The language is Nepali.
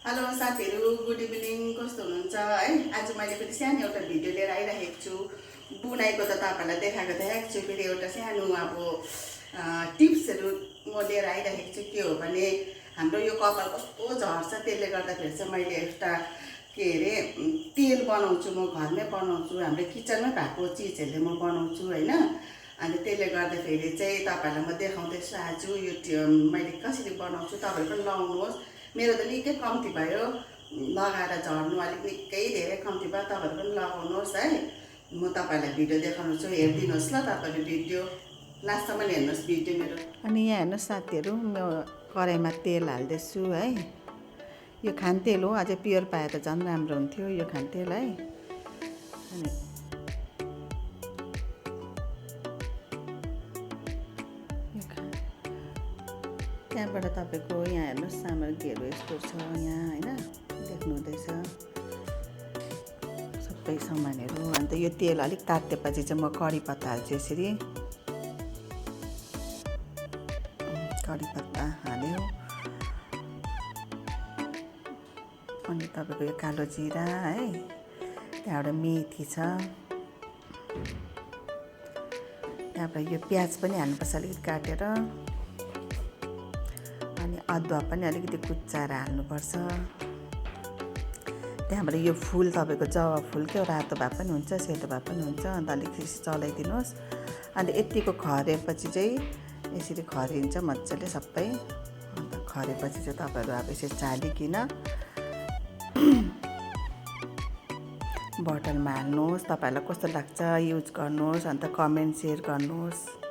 हेलो साथीहरू, गुड इभिनिङ। कस्तो हुनुहुन्छ है? आज मैले पनि सानो एउटा भिडियो लिएर आइरहेको छु। बुनाइको त तपाईँहरूलाई देखाएको छु। फेरि एउटा सानो अब टिप्सहरू म लिएर आइरहेको छु। के हो भने हाम्रो यो कपाल कस्तो झर्छ, त्यसले गर्दाखेरि चाहिँ मैले एउटा के अरे तेल बनाउँछु। म घरमै बनाउँछु, हाम्रो किचनमै भएको चिजहरूले म बनाउँछु होइन। अनि त्यसले गर्दाखेरि चाहिँ तपाईँहरूलाई म देखाउँदैछु आज यो मैले कसरी बनाउँछु। तपाईँहरू पनि लगाउनुहोस्। मेरो त निकै कम्ती भयो, लगाएर झर्नु अलिक निकै धेरै कम्ती भयो। तपाईँहरू पनि लगाउनुहोस् है। म तपाईँहरूलाई भिडियो देखाउनु छु, हेरिदिनुहोस् ल। तपाईँहरू भिडियो लास्टसम्म हेर्नुहोस् भिडियो मेरो। अनि यहाँ हेर्नुहोस् साथीहरू, म कराईमा तेल हाल्दैछु है। यो खानतेल हो, अझै प्योर पाए त झन् राम्रो हुन्थ्यो यो खानतेल है। अनि त्यहाँबाट तपाईँको यहाँ हेर्नुहोस् सामग्रीहरू यस्तो छ यहाँ होइन, देख्नु हुँदैछ सबै सामानहरू। अन्त यो तेल अलिक तातेपछि चाहिँ म कडी पत्ता हाल्छु यसरी। कडी पत्ता हाल्यो, अनि तपाईँको यो कालो जिरा है, त्यहाँबाट मेथी छ, त्यहाँबाट यो प्याज पनि हाल्नुपर्छ अलिकति काटेर, अनि अदुवा पनि अलिकति कुच्चाएर हाल्नुपर्छ। त्यहाँबाट यो फुल तपाईँको जवा फुल क्या, रातो भए पनि हुन्छ सेतो भए पनि हुन्छ। अन्त अलिकति चलाइदिनुहोस्। अन्त यतिको खरेपछि चाहिँ यसरी खरिन्छ मजाले सबै। अन्त खरेपछि चाहिँ तपाईँहरू अब यसरी चालिकन बोतलमा हाल्नुहोस्। तपाईँहरूलाई कस्तो लाग्छ युज गर्नुहोस्, अन्त कमेन्ट सेयर गर्नुहोस्।